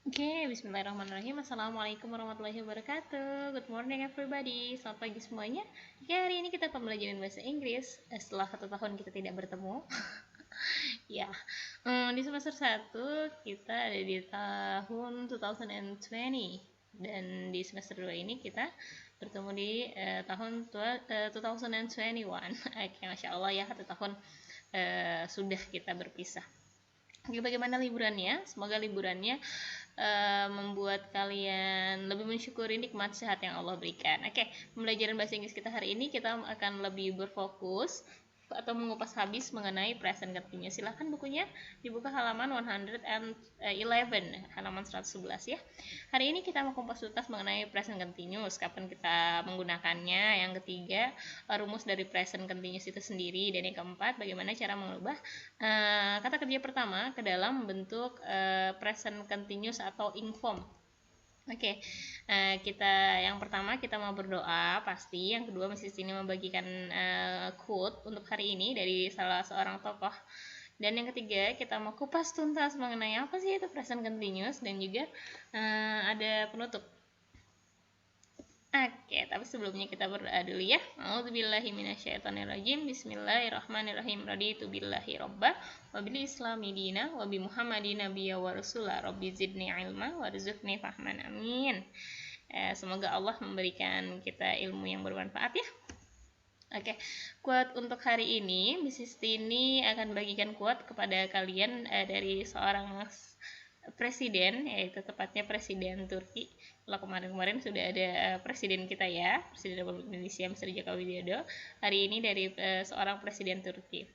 Bismillahirrahmanirrahim. Assalamualaikum warahmatullahi wabarakatuh. Good morning everybody. Selamat pagi semuanya. Hari ini kita akan belajar bahasa Inggris setelah 1 tahun kita tidak bertemu. Ya, di semester 1 kita ada di tahun 2020 dan di semester 2 ini kita bertemu di tahun 2021. Oke, Masya Allah ya, 1 tahun sudah kita berpisah. Oke, bagaimana liburannya? Semoga liburannya membuat kalian lebih mensyukuri nikmat sehat yang Allah berikan. Oke, pembelajaran bahasa Inggris kita hari ini kita akan lebih berfokus atau mengupas habis mengenai present continuous. Silahkan bukunya dibuka halaman 111, halaman 111 ya. Hari ini kita mau kupas tuntas mengenai present continuous, kapan kita menggunakannya. Yang ketiga, rumus dari present continuous itu sendiri. Dan yang keempat, bagaimana cara mengubah kata kerja pertama ke dalam bentuk present continuous atau ing form. Oke, kita yang pertama kita mau berdoa pasti. Yang kedua, Mrs. ini membagikan quote untuk hari ini dari salah seorang tokoh. Dan yang ketiga, kita mau kupas tuntas mengenai apa sih itu present continuous, dan juga ada penutup. Oke, tapi sebelumnya kita berdoa dulu ya. A'udzubillahi minasyaitonirrajim. Bismillahirrahmanirrahim. Raditu billahi robba wa bil islami dina wa bi Muhammadin nabiyya wa rasula. Rabbi zidni ilma warzuqni fahman. Amin. Semoga Allah memberikan kita ilmu yang bermanfaat ya. Oke, quote untuk hari ini, Mrs. Tini akan bagikan quote kepada kalian dari seorang presiden, yaitu tepatnya Presiden Turki. Kalau kemarin-kemarin sudah ada presiden kita ya, Presiden Republik Indonesia Mr. Joko Widodo. Hari ini dari seorang presiden Turki.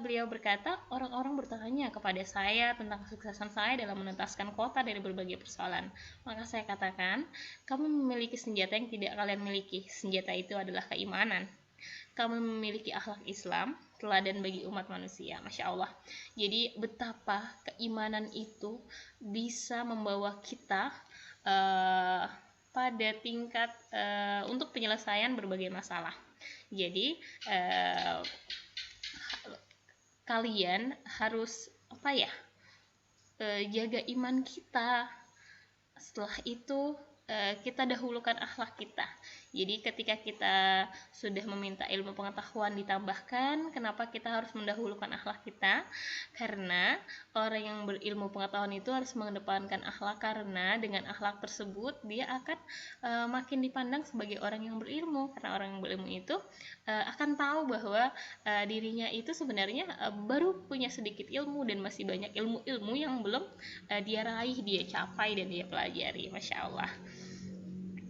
Beliau berkata, orang-orang bertanya kepada saya tentang kesuksesan saya dalam menuntaskan kota dari berbagai persoalan. Maka saya katakan, kamu memiliki senjata yang tidak kalian miliki. Senjata itu adalah keimanan. Kamu memiliki akhlak Islam, teladan bagi umat manusia. Masya Allah. Jadi betapa keimanan itu bisa membawa kita pada tingkat untuk penyelesaian berbagai masalah. Jadi kalian harus jaga iman kita. Setelah itu kita dahulukan akhlak kita. Jadi ketika kita sudah meminta ilmu pengetahuan ditambahkan, kenapa kita harus mendahulukan akhlak kita? Karena orang yang berilmu pengetahuan itu harus mengedepankan akhlak, karena dengan akhlak tersebut dia akan makin dipandang sebagai orang yang berilmu. Karena orang yang berilmu itu akan tahu bahwa dirinya itu sebenarnya baru punya sedikit ilmu dan masih banyak ilmu-ilmu yang belum dia raih, dia capai dan dia pelajari. Masya Allah,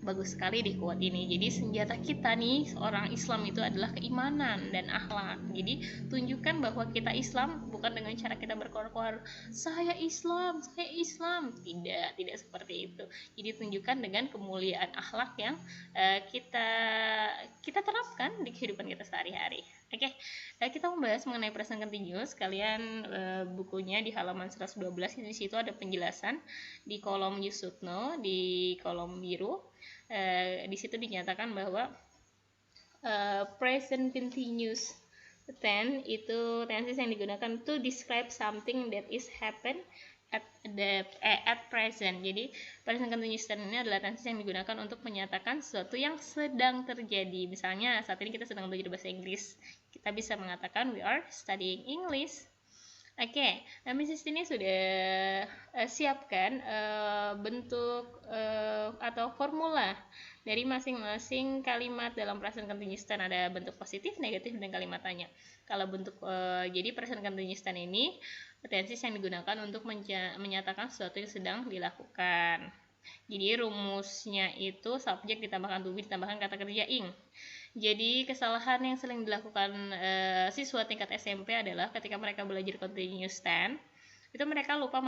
bagus sekali di quote ini. Jadi senjata kita nih seorang Islam itu adalah keimanan dan akhlak. Jadi tunjukkan bahwa kita Islam bukan dengan cara kita berkoar-koar saya Islam. Tidak seperti itu. Jadi tunjukkan dengan kemuliaan akhlak yang kita terapkan di kehidupan kita sehari-hari. Oke, kita membahas mengenai present continuous. Kalian bukunya di halaman 112, di situ ada penjelasan di kolom you should know, di kolom biru. Di situ dinyatakan bahwa present continuous tense itu tenses yang digunakan to describe something that is happen at present. Jadi present continuous tense ini adalah tenses yang digunakan untuk menyatakan sesuatu yang sedang terjadi. Misalnya saat ini kita sedang belajar bahasa Inggris, kita bisa mengatakan we are studying English. Oke, Mrs. ini sudah siapkan bentuk atau formula dari masing-masing kalimat dalam present continuous tense. Ada bentuk positif, negatif, dan kalimat tanya. Kalau bentuk jadi present continuous tense ini tenses yang digunakan untuk menyatakan sesuatu yang sedang dilakukan. Jadi rumusnya itu subjek ditambahkan to be ditambahkan kata kerja ing. Jadi kesalahan yang sering dilakukan siswa tingkat SMP adalah ketika mereka belajar continuous tense, itu mereka lupa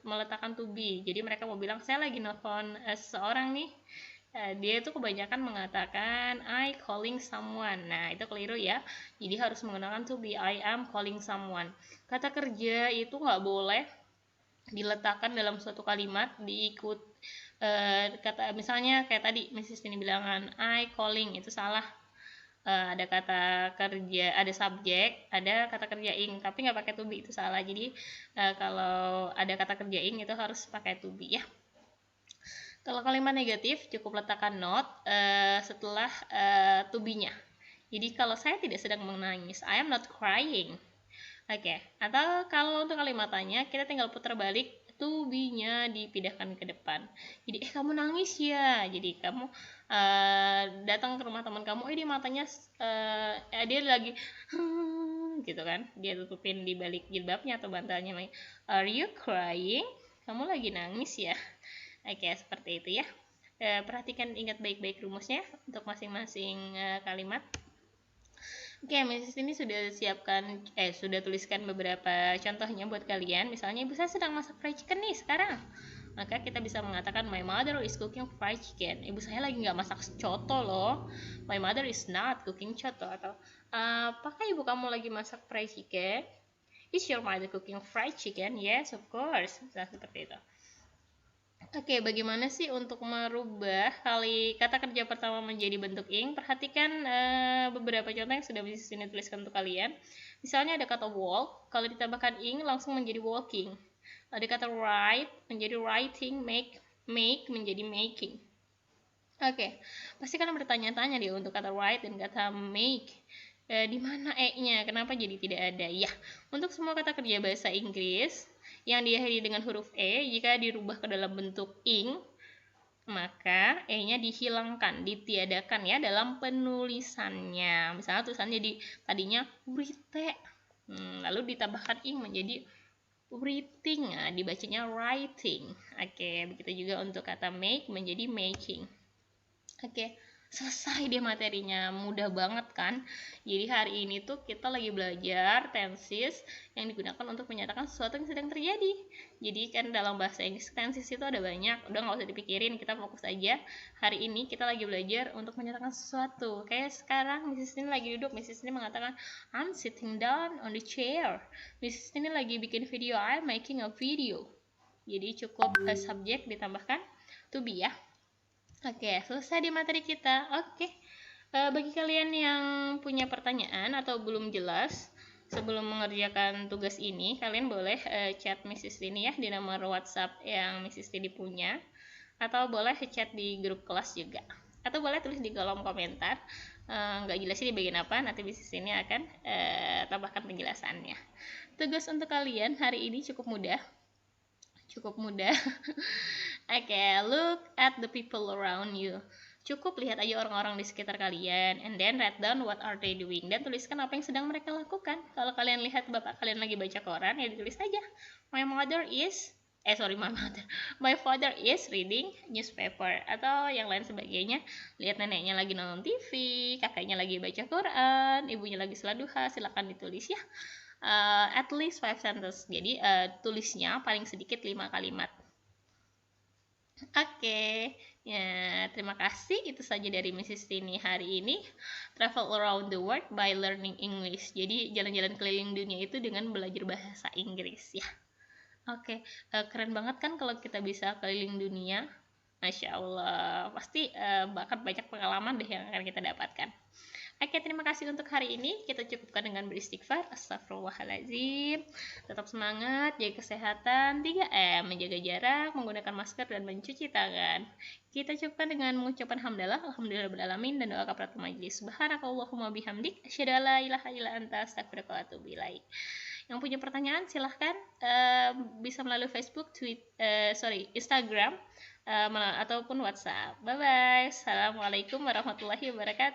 meletakkan to be. Jadi mereka mau bilang saya lagi nelfon seseorang nih, dia itu kebanyakan mengatakan I calling someone. Nah itu keliru ya. Jadi harus menggunakan to be, I am calling someone. Kata kerja itu nggak boleh diletakkan dalam suatu kalimat diikut kata, misalnya kayak tadi Mrs. ini bilangan I calling, itu salah. ada kata kerja, ada subjek, ada kata kerja ing, tapi nggak pakai to be, itu salah. Jadi kalau ada kata kerja ing itu harus pakai to be ya. Kalau kalimat negatif cukup letakkan not setelah to be-nya. Jadi kalau saya tidak sedang menangis, I am not crying. Oke, atau kalau untuk kalimat tanya, kita tinggal putar balik to be-nya dipindahkan ke depan. Jadi kamu nangis ya. Jadi kamu datang ke rumah teman kamu, dia matanya dia lagi gitu kan. Dia tutupin di balik jilbabnya atau bantalnya. Are you crying? Kamu lagi nangis ya. Oke, seperti itu ya. Perhatikan, ingat baik-baik rumusnya untuk masing-masing kalimat. Oke, Mrs. ini sudah siapkan, sudah tuliskan beberapa contohnya buat kalian. Misalnya, ibu saya sedang masak fried chicken nih sekarang. Maka kita bisa mengatakan, my mother is cooking fried chicken. Ibu saya lagi nggak masak coto loh. My mother is not cooking coto. Atau, apakah ibu kamu lagi masak fried chicken? Is your mother cooking fried chicken? Yes, of course. Nah, seperti itu. Oke, bagaimana sih untuk merubah kata kerja pertama menjadi bentuk ing? Perhatikan beberapa contoh yang sudah bisa ini tuliskan untuk kalian. Misalnya ada kata walk, kalau ditambahkan ing langsung menjadi walking. Ada kata write menjadi writing, make menjadi making. Oke, pasti kalian bertanya-tanya deh untuk kata write dan kata make. Di mana e-nya? Kenapa jadi tidak ada? Ya, untuk semua kata kerja bahasa Inggris yang diakhiri dengan huruf e, jika dirubah ke dalam bentuk ing, maka e-nya dihilangkan, ditiadakan ya dalam penulisannya. Misalnya tulisannya tadinya write, lalu ditambahkan ing menjadi writing, nah, dibacanya writing. Oke, begitu juga untuk kata make menjadi making. Oke, selesai deh materinya, mudah banget kan. Jadi hari ini tuh kita lagi belajar tenses yang digunakan untuk menyatakan sesuatu yang sedang terjadi. Jadi kan dalam bahasa Inggris tenses itu ada banyak, udah nggak usah dipikirin, kita fokus aja. Hari ini kita lagi belajar untuk menyatakan sesuatu. Kayak sekarang Mrs. ini lagi duduk, Mrs. ini mengatakan I'm sitting down on the chair. Mrs. ini lagi bikin video, I'm making a video. Jadi cukup subjek ditambahkan to be ya. Oke, selesai di materi kita. Oke, bagi kalian yang punya pertanyaan atau belum jelas sebelum mengerjakan tugas ini, kalian boleh chat Mrs. Tini ya di nomor WhatsApp yang Mrs. Tini punya, atau boleh chat di grup kelas juga, atau boleh tulis di kolom komentar. Nggak jelas di bagian apa, nanti Mrs. Tini akan tambahkan penjelasannya. Tugas untuk kalian hari ini cukup mudah. Okay, look at the people around you. Cukup lihat aja orang-orang di sekitar kalian, and then write down what are they doing, dan tuliskan apa yang sedang mereka lakukan. Kalau kalian lihat bapak kalian lagi baca koran, ya ditulis aja my father is reading newspaper, atau yang lain sebagainya. Lihat neneknya lagi nonton TV, kakaknya lagi baca Quran, ibunya lagi salat duha, silakan ditulis ya. At least 5 sentences. Jadi tulisnya paling sedikit 5 kalimat. Oke, ya terima kasih. Itu saja dari Mrs. Tini hari ini. Travel around the world by learning English. Jadi jalan-jalan keliling dunia itu dengan belajar bahasa Inggris ya. Oke, keren banget kan kalau kita bisa keliling dunia. Masya Allah, pasti bakal banyak pengalaman deh yang akan kita dapatkan. Oke, terima kasih untuk hari ini. Kita cukupkan dengan beristighfar. Astagfirullahaladzim. Tetap semangat, jaga kesehatan. 3M, menjaga jarak, menggunakan masker, dan mencuci tangan. Kita cukupkan dengan mengucapkan hamdalah, alhamdulillahirrahmanirrahim, dan doa kafaratul majelis. Subhanakallahumma bihamdik, asyhadu an la ilaha illa anta, astaghfiruka wa atubu ilaik. Yang punya pertanyaan silahkan bisa melalui Facebook, Instagram, ataupun WhatsApp. Bye bye. Assalamualaikum warahmatullahi wabarakatuh.